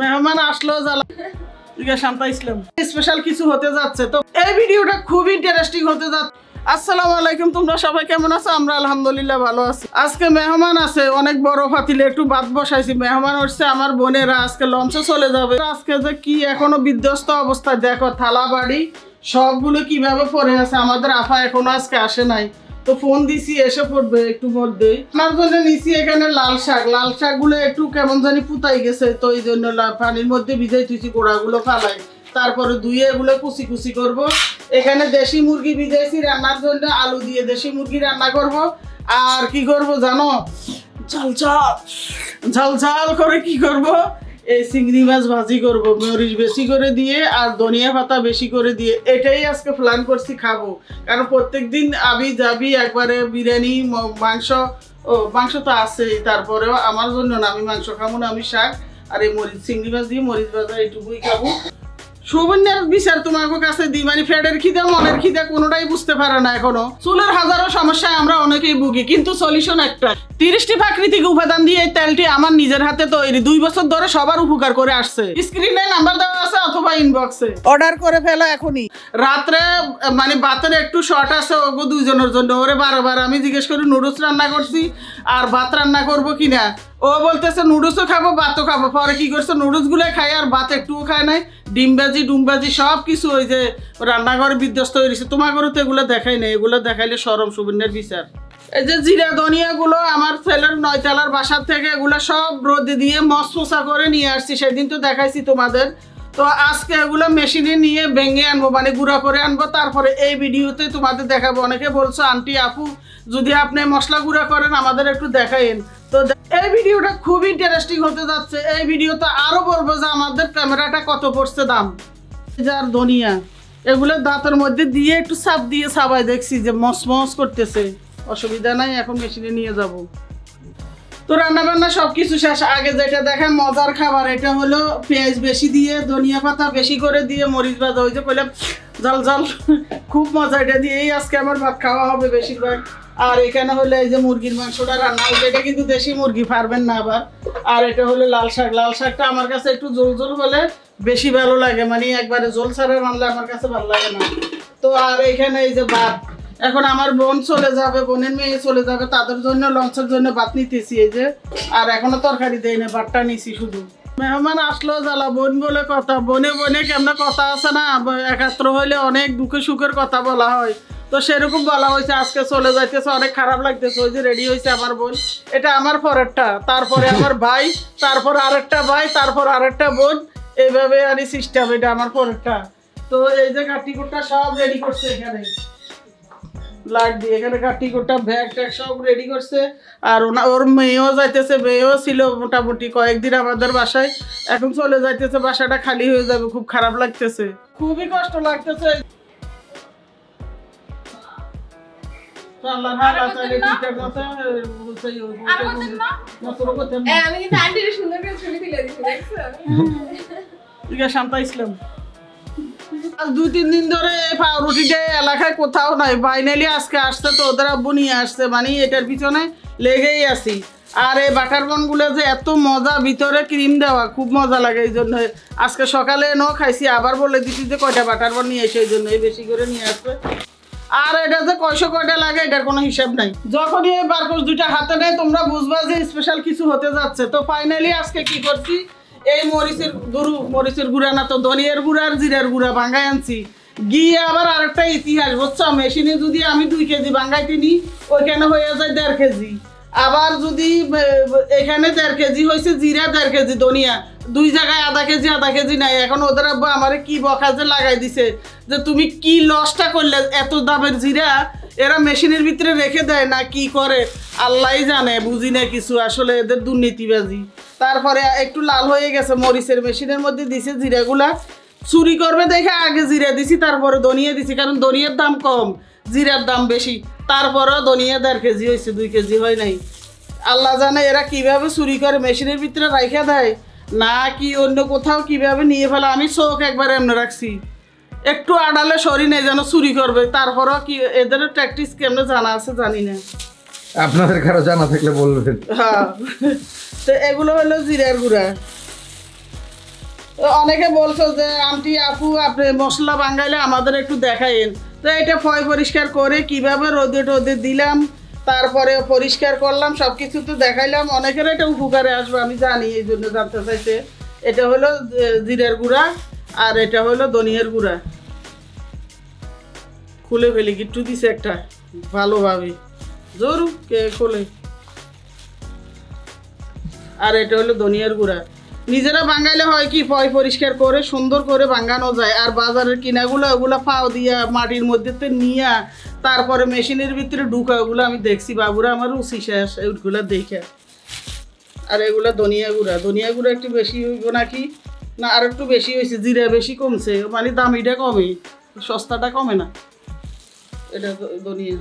মেহমান আসলো জ্বালা শান্তা ইসলাম স্পেশাল কিছু হতে যাচ্ছে তো এই ভিডিওটা খুব ইন্টারেস্টিং হতে যাচ্ছে। আসসালামু আলাইকুম, তোমরা সবাই কেমন আছো? আমরা আলহামদুলিল্লাহ ভালো আছি। আজকে মেহমান আছে অনেক বড় ফাতিলে, একটু ভাত বসাইছি। মেহমান হচ্ছে আমার বোনেরা, আজকে লঞ্চে চলে যাবে। আজকে যে কি এখনো বিধ্বস্ত অবস্থায়, দেখো থালা বাড়ি সবগুলো কিভাবে পড়ে আছে। আমাদের আফা এখনো আজকে আসে নাই, তো ফোন দিছি এসে পড়বে একটু মধ্যেই। আপনার জন্য নিছি এখানে লাল শাক গুলো একটু কেমন জানি পুতাই গেছে, তো এই জন্য পানির মধ্যে ভিজাই তুইছি, গোড়াগুলো ফালাই, তারপরে ধুয়ে এগুলো কুচি কুচি করব। এখানে দেশি মুরগি ভিজাইছি রান্নার জন্য, আলু দিয়ে দেশি মুরগি রান্না করব। আর কি করব জানো, ঝাল ঝাল করে কি করব, এই চিংড়ি মাছ ভাজি করব, মরিচ বেশি করে দিয়ে আর ধনিয়া পাতা বেশি করে দিয়ে। এটাই আজকে প্ল্যান করছি খাবো, কারণ প্রত্যেকদিন আবি যাবি একবারে বিরিয়ানি মাংস তো আছেই, তারপরেও আমার জন্য না, আমি মাংস খাবো না, আমি শাক আর এই চিংড়ি মাছ দিয়ে মরিচ ভাজা এইটুকুই খাবো। সুবর্ণের বিচার তোমার কাছে দিই, মানে ফ্যাটের খিদা মনের খিদা কোনোটাই বুঝতে পারে না এখনো। চুলের হাজারো সমস্যায় আমরা অনেকেই ভুগি, কিন্তু সলিউশন একটা। 30টি প্রাকৃতিক উপাদান দিয়ে এই তেলটি আমার নিজের হাতে তৈরি, 2 বছর ধরে সবার উপকার করে আসছে। স্ক্রিনে নাম্বার দেওয়া আছে অথবা ইনবক্সে অর্ডার করে ফেলো এখনই। রাত্রে মানে ভাতের একটু শর্ট আছে ওগো দুইজনের জন্য, ওরে বারবার আমি জিজ্ঞেস করি নুডলস রান্না করছি আর ভাত রান্না করবো কিনা, ও বলতেছে নুডলসও খাবো ভাতও খাবো। পরে কি করছে, নুডলস গুলো খায় আর ভাত একটুও খায় নাই। ডিমবাজি সব কিছু ওই যে রান্নাঘরে বিধ্বস্ত হয়ে গেছে। তোমার ঘরে তো এগুলো দেখাই নাই, এগুলো দেখাইলে সরম সুবর্ণের বিচার। এই যে জিরা ধনিয়া গুলো আমার ছেলের 9 তলার বাসার থেকে এগুলো সব রোদে দিয়ে মশমশা করে নিয়ে আসছি, সেদিন তো দেখাইছি তোমাদের। তো আজকে এগুলো মেশিনে নিয়ে ভেঙে আনবো, মানে গুঁড়া করে আনবো, তারপরে এই ভিডিওতে তোমাদের দেখাবো। অনেকে বলছো আন্টি আপু যদি আপনি মশলা গুঁড়া করেন আমাদের একটু দেখাইন। তো এই ভিডিওটা খুব ইন্টারেস্টিং হতে যাচ্ছে। এই ভিডিওতে আরো বলবো যে আমাদের ক্যামেরাটা কত পড়ছে দাম। যার ধনিয়া এগুলো দাঁতের মধ্যে দিয়ে একটু চাপ দিয়ে সাবাই দেখছি যে মসমস করতেছে, অসুবিধা নাই, এখন মেশিনে নিয়ে যাব। তো রান্না বান্না সবকিছু শেষ। আগে যেটা দেখায় মজার খাবার, এটা হলো পেঁয়াজ বেশি দিয়ে ধনিয়া পাতা বেশি করে দিয়ে মরিচ ভাজা, ওই যে কইলাম ঝাল ঝাল, খুব মজা। এটা দিয়েই আজকে আমার ভাত খাওয়া হবে বেশিরভাগ। আর এখানে হলো এই যে মুরগির মাংসটা রান্না হয়েছে, এটা কিন্তু দেশি মুরগি, পারবেন না আবার। আর এটা হলো লাল শাকটা আমার কাছে একটু ঝোল হলে বেশি ভালো লাগে, মানে একবারে ঝোল ছাড়া রান্না আমার কাছে ভালো লাগে না। তো আর এখানে এই যে ভাত, এখন আমার বোন চলে যাবে, বোনের মেয়ে চলে যাবে, তাদের জন্য লঞ্চের জন্য ভাত নিতেছি এই যে। আর এখনো তরকারি দেয় না, ভাতটা নিছি শুধু। মেহমান আসলো জ্বালা, বোন বলে কথা, বনে কেমন কথা আছে না, একাত্র হইলে অনেক দুঃখে সুখের কথা বলা হয়, তো সেরকম বলা হয়েছে। আজকে চলে যাইতেছে, অনেক খারাপ লাগতেছে। ওই যে রেডি হয়েছে আমার বোন, এটা আমার পরেরটা, তারপরে আমার ভাই, তারপর আরেকটা ভাই, তারপর আরেকটা বোন, এইভাবে আর সিস্টেম। এটা আমার পরেরটা। তো এই যে কাটিকুটটা সব রেডি করছে, এখানে লাইট দিয়ে এখানে কাটিকুটটা ব্যাগ ট্যাগ সব রেডি করছে। আর ওর মেয়েও যাইতেছে, মেয়েও ছিল মোটামুটি কয়েকদিন আমাদের বাসায়, এখন চলে যাইতেছে, বাসাটা খালি হয়ে যাবে। খুব খারাপ লাগতেছে, খুবই কষ্ট লাগতেছে। শান্তা ইসলাম 2-3 দিন ধরে পাউরুটিটা এলাকায় কোথাও নাই, ফাইনালি আজকে আসছে, তো ওদের আব্বু নিয়ে আসছে, মানে এটার পিছনে লেগেই আছি। আর এই বাটার বনগুলো যে এত মজা, ভিতরে ক্রিম দেওয়া, খুব মজা লাগে। এই জন্য আজকে সকালে খাইছি, আবার বলে দিচ্ছি যে কয়টা বাটার বন নিয়ে এসে, এই জন্য বেশি করে নিয়ে আসবে। আর এটা যে কয়টা লাগে এটার কোনো হিসাব নাই। যখনই এই বারকোশ 2টা হাতে নেয় তোমরা বুঝবা যে স্পেশাল কিছু হতে যাচ্ছে। তো ফাইনালি আজকে কি করছি, এই মরিচের গুঁড়া না তো ধনিয়ার গুঁড়া আর জিরার গুঁড়া ভাঙাই আনছি। গিয়ে আবার আরেকটা ইতিহাস, বুঝছো, মেশিনে যদি আমি 2 কেজি ভাঙাইতে নিই, ওইখানে হয়ে যায় 1.5 কেজি। আবার যদি এখানে 1.5 কেজি হয়েছে জিরা, 1.5 কেজি ধনিয়া, 2 জায়গায় আধা কেজি নাই। এখন ওদের আব্বা আমারে কি বকা যে লাগাই দিছে যে তুমি কি লসটা করলে, এত দামের জিরা এরা মেশিনের ভিতরে রেখে দেয় না কি করে আল্লাহই জানে, বুঝি না কিছু, আসলে এদের দুর্নীতিবাজি। তারপরে একটু লাল হয়ে গেছে, মরিচের মেশিনের মধ্যে দিছে জিরাগুলা, চুরি করবে দেখে আগে জিরা দিছি, তারপরে ধনিয়া দিছি, কারণ ধনিয়ার দাম কম, জিরার দাম বেশি। তারপরেও ধনিয়া 1.5 কেজি হয়েছে, 2 কেজি হয় নাই। আল্লাহ জানে এরা কিভাবে চুরি করে মেশিনের ভিতরে রাখা দেয়, না কি অন্য কোথাও কিভাবে নিয়ে ফেলে। আমি চোখ একবার এমনি রাখছি, একটু আড়ালে সরি নেই যেন চুরি করবে। তারপরেও কি এদের প্র্যাকটিস কেমনে জানা আছে জানি না, আপনাদের কারো জানা থাকলে বলবেন। হ্যাঁ, তো এগুলো হলো জিরার গুঁড়া। তো অনেকে বলছো যে আন্টি আপু আপনি মশলা বাঙাইলে আমাদের একটু দেখাইন। তো এটা ফয় পরিষ্কার করে কিভাবে রোদে টোদে দিলাম, তারপরে পরিষ্কার করলাম, সব কিছু তো দেখাইলাম। অনেকের এটা উপকারে আসবে আমি জানি, এই জন্য জানতে চাইছে। এটা হলো জিরার গুঁড়া আর এটা হলো ধনিয়ার গুঁড়া। খুলে ফেলি গিট্টু দিছে একটা ভালোভাবে, জরু কে খোলে। আর এটা হলো ধনিয়ার গুঁড়া। নিজেরা বাঙাইলে হয় কি ফয় পরিষ্কার করে সুন্দর করে বাঙানো যায়। আর বাজারের কিনাগুলো ওগুলো ফাও দিয়া মাটির মধ্যে নিয়া তারপরে মেশিনের ভিতরে ঢুকা, ওগুলো আমি দেখছি বাবুরা আমার রুচি শেষ ওইগুলো দেখে। আর এগুলো ধনিয়া গুঁড়া একটু বেশি হইব নাকি না আর একটু বেশি হয়েছে, জিরা বেশি কমছে, মানে দামিটা কমে, সস্তাটা কমে না। এটা ধনিয়া।